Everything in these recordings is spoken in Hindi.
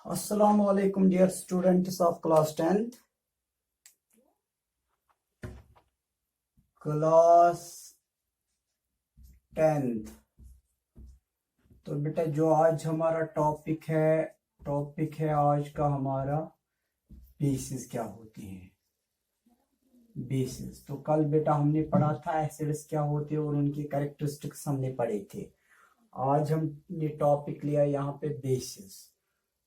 Assalamu alaikum dear students of class 10th. Class 10th। तो बेटा जो आज हमारा टॉपिक है आज का हमारा बेसिस क्या होती हैं। बेसिस तो कल बेटा हमने पढ़ा था एसिड्स क्या होते हैं और उनकी कैरेक्टरिस्टिक्स हमने पढ़े थे। आज हमने टॉपिक लिया यहाँ पे बेसिस।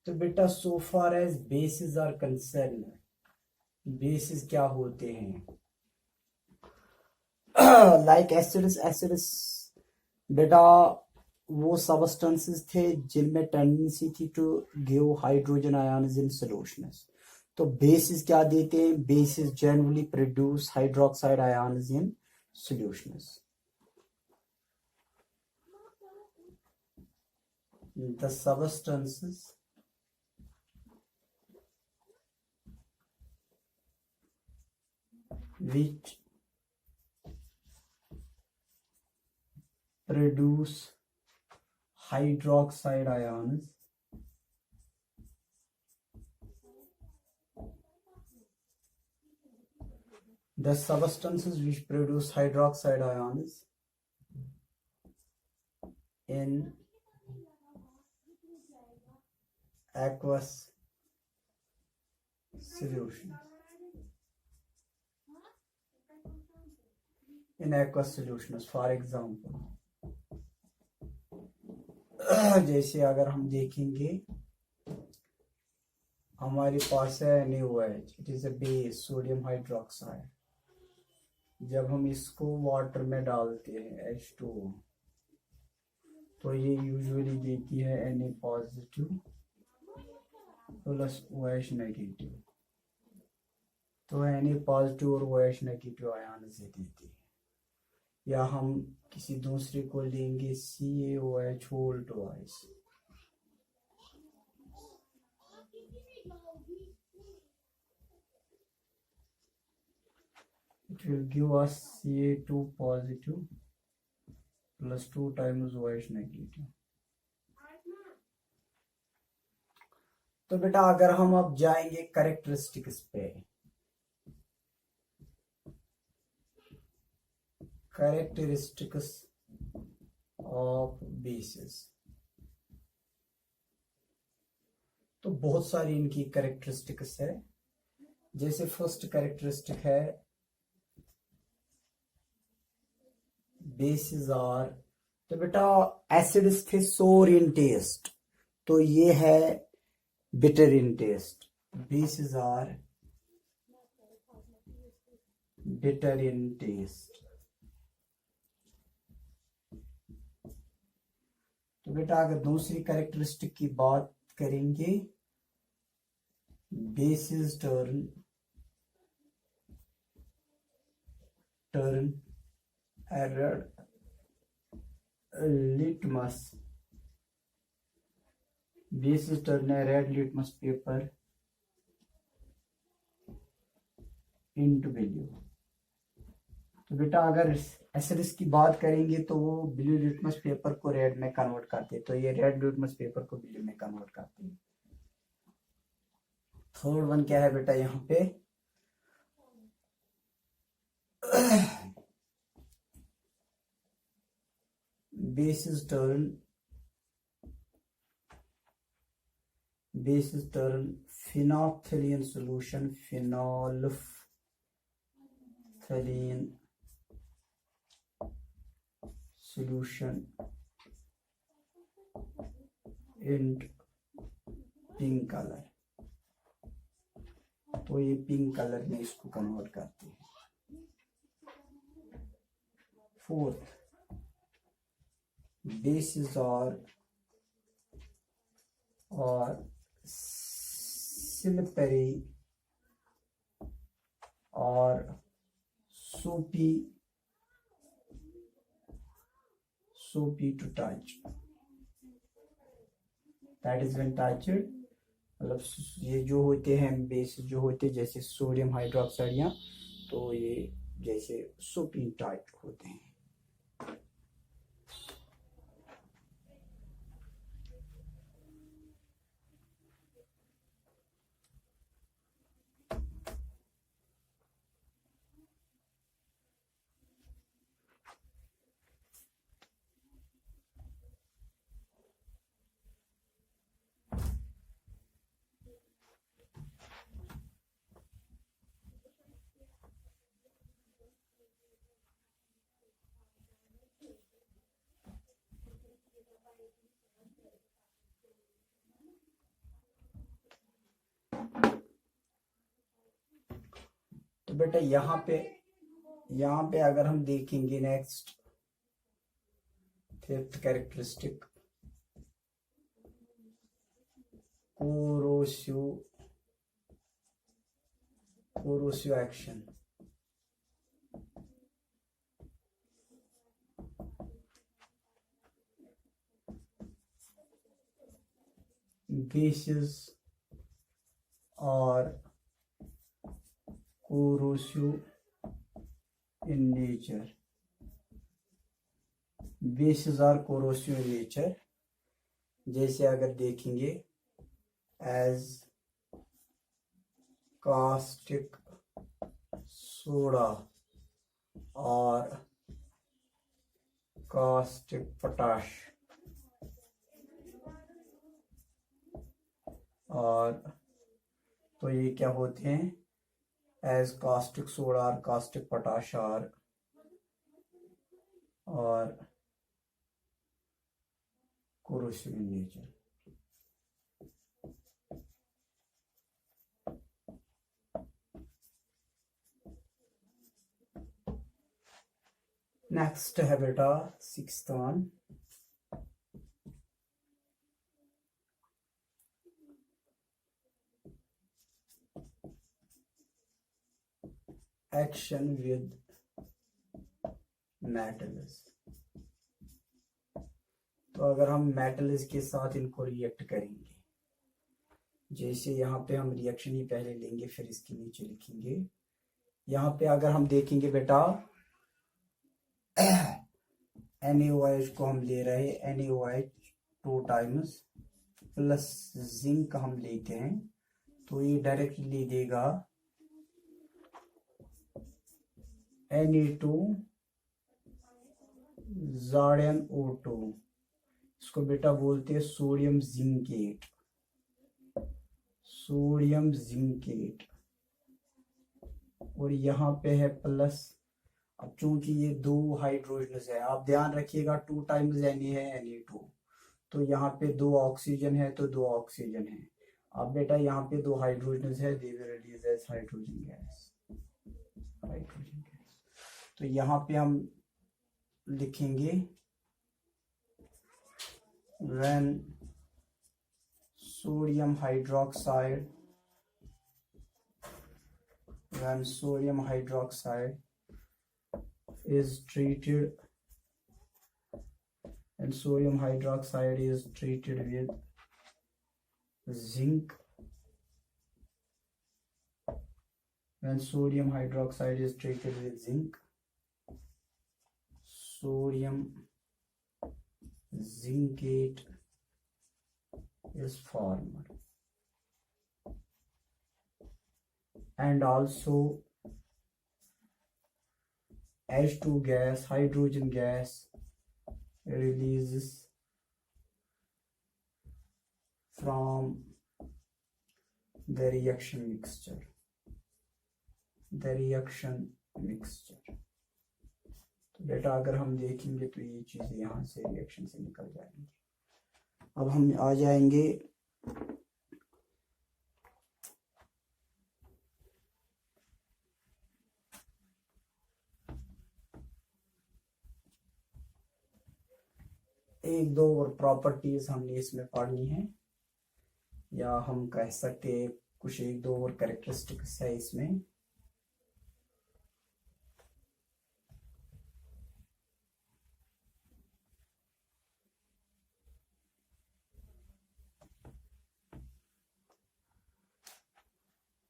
तो बेटा so far as bases are concerned, bases क्या होते हैं लाइक एसिड्स बेटा वो सबस्टेंसेस थे जिनमें टेंडेंसी थी to give hydrogen ions in solutions. तो बेसिस क्या देते हैं? Bases generally produce hydroxide ions in solutions. The substances which produce hydroxide ions in aqueous solution for example जैसे अगर हम देखेंगे हमारे पास है NaOH, it is a base sodium hydroxide. जब हम इसको वाटर में डालते हैं H2O तो ये यूजुअली देती है Na positive plus OH negative. तो Na पॉजिटिव और OH नेगेटिव आयन से देती है। या हम किसी दूसरे को लेंगे CaOH whole twice, it will give us Ca2 positive plus 2 times OH negative। तो बेटा अगर हम अब जाएंगे कैरेक्टरिस्टिक्स पे, कैरेक्टरिस्टिक्स ऑफ बेसिस, तो बहुत सारी इनकी कैरेक्टरिस्टिक्स है। जैसे फर्स्ट कैरेक्टरिस्टिक है बेसिस आर, तो बेटा एसिड्स थे सोर इन टेस्ट, तो ये है bitter in taste. Bases are bitter in taste. तो बेटा अगर दूसरी कैरेक्टरिस्टिक की बात करेंगे, bases turn red litmus, bases turn है red litmus paper into blue. तो बेटा अगर एसिड्स की बात करेंगे तो वो ब्लू लिटमस पेपर को रेड में कन्वर्ट करते हैं, तो ये रेड लिटमस पेपर को ब्लू में कन्वर्ट करते हैं। थर्ड वन क्या है बेटा यहाँ पे bases turn phenolphthalein solution, phenolphthalein solution in pink colour, तो ये पिंक कलर में इसको कन्वर्ट करते हैं। फोर्थ, बेसिस और slippery और soapy to touch, that is when touched, मतलब ये जो होते हैं बेस जो होते हैं जैसे सोडियम हाइड्रोक्साइड या, तो ये जैसे सोपी टाइप होते हैं। बेटा यहाँ पे अगर हम देखेंगे next fifth characteristic corrosive action. Bases are corrosive in nature. Bases are corrosive in nature. जैसे अगर देखेंगे as caustic soda और caustic potash और तो ये क्या होते हैं as caustic soda और caustic potash और corrosive in nature. नेक्स्ट है बेटा sixth one action with metals. तो अगर हम मेटल्स के साथ इनको रिएक्ट करेंगे, जैसे यहाँ पे हम रिएक्शन ही पहले लेंगे फिर इसके नीचे लिखेंगे. यहाँ पे अगर हम देखेंगे बेटा NaOH को हम ले रहे हैं, NaOH 2 टाइम्स प्लस जिंक हम लेते हैं, तो ये डायरेक्टली देगा Na2 ZnO2. इसको बेटा बोलते हैं सोडियम जिंकेट. और यहाँ पे है प्लस. अब चूंकि ये 2 हाइड्रोजन है, आप ध्यान रखिएगा 2 टाइम्स Na है Na2, तो यहाँ पे 2 ऑक्सीजन है तो 2 ऑक्सीजन है. अब बेटा यहाँ पे 2 हाइड्रोजन है, they will release as hydrogen gas. तो यहाँ पे हम लिखेंगे when sodium hydroxide is treated with zinc. When sodium hydroxide is treated with zinc, sodium zincate is formed. And also H2 gas, hydrogen gas releases from the reaction mixture. तो बेटा अगर हम देखेंगे तो ये चीजें यहाँ से रिएक्शन से निकल जाएंगी. अब हम आ जाएंगे एक दो और प्रॉपर्टीज हमने इसमें पढ़नी है, या हम कह सकते हैं कुछ एक दो और कैरेक्टरिस्टिक्स है इसमें.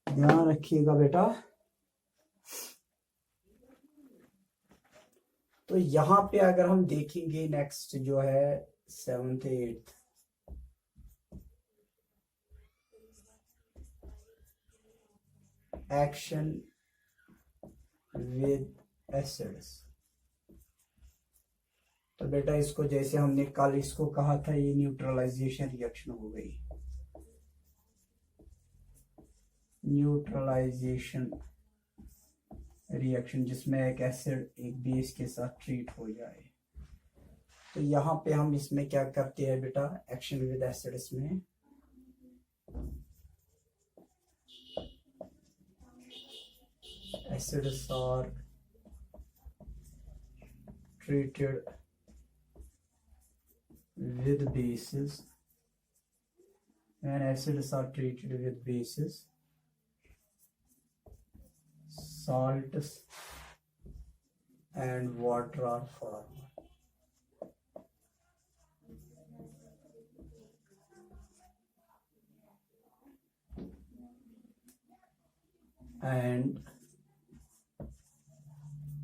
ध्यान रखिएगा बेटा. तो यहाँ पे अगर हम देखेंगे नेक्स्ट जो है 7th 8th action with acids. तो बेटा इसको जैसे हमने कल इसको कहा था, ये न्यूट्रलाइजेशन रिएक्शन हो गई. न्यूट्रलाइजेशन रिएक्शन जिसमें एक एसिड एक बेस के साथ ट्रीट हो जाए. तो यहाँ पे हम इसमें क्या करते हैं बेटा, एक्शन विद एसिड्स में acids are treated with bases, when acids are treated with bases, salts and water are formed. And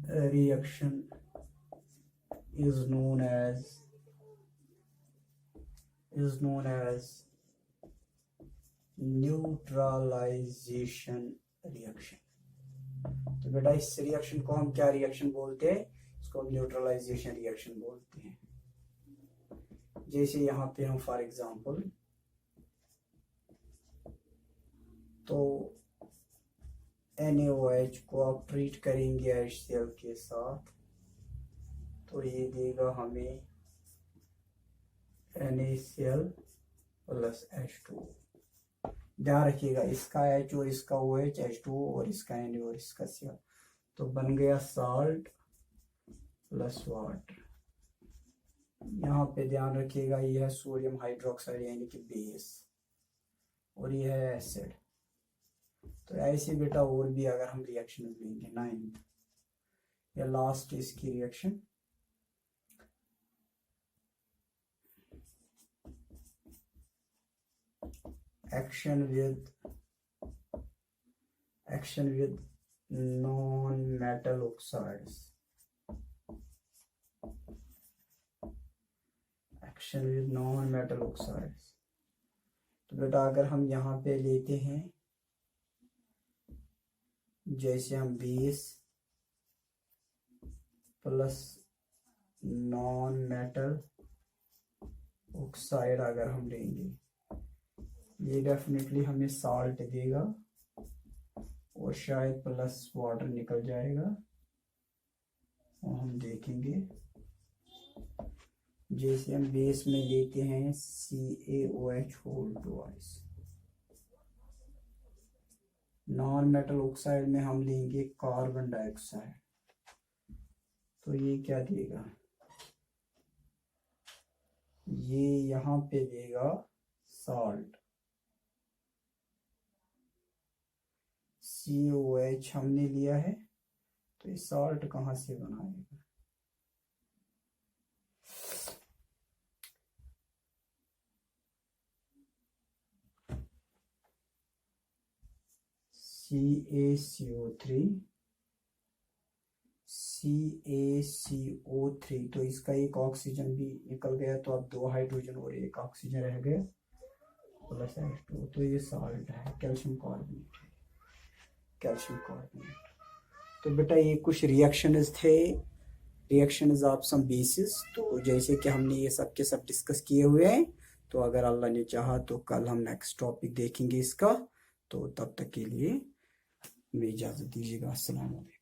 a reaction is known as neutralisation reaction. तो बेटा इस रिएक्शन को हम क्या रिएक्शन बोलते हैं? इसको हम न्यूट्रलाइजेशन रिएक्शन बोलते हैं। जैसे यहाँ पे हम फॉर एग्जांपल तो NaOH को आप ट्रीट करेंगे HCl के साथ, तो ये देगा हमें NaCl प्लस H2। ध्यान रखिएगा इसका H और इसका OH, H2 और इसका Na और इसका Cl, तो बन गया साल्ट प्लस वाटर। यहाँ पे ध्यान रखिएगा ये है सोडियम हाइड्रोक्साइड यानी कि बेस, और ये है एसिड। तो ऐसे बेटा और भी अगर हम रिएक्शन लेंगे 9th या लास्ट इसकी reaction, action with non-metal oxides, action with non-metal oxides। तो बेटा अगर हम यहाँ पे लेते हैं जैसे हम base plus non metal oxide अगर हम लेंगे, ये डेफिनेटली हमें साल्ट देगा और शायद प्लस वाटर निकल जाएगा, और हम देखेंगे जैसे हम बेस में लेते हैं CaOH whole twice, non metal oxide में हम लेंगे कार्बन डाइऑक्साइड, तो ये क्या देगा? ये यहाँ पे देगा साल्ट। COH हमने लिया है, तो ये साल्ट कहाँ से बनाएगा? CaCO3, तो इसका एक ऑक्सीजन भी निकल गया, तो अब 2 हाइड्रोजन और 1 ऑक्सीजन रह गया प्लस H2, तो ये साल्ट है, कैल्शियम कार्बोनेट। तो बेटा ये कुछ रिएक्शंस थे, रिएक्शंस ऑफ सम बेसिस। तो जैसे कि हमने ये सब के सब डिस्कस किए हुए हैं, तो अगर अल्लाह ने चाहा तो कल हम नेक्स्ट टॉपिक देखेंगे इसका। तो तब तक के लिए हमें इजाज़त दीजिएगा। अस्सलाम वालेकुम।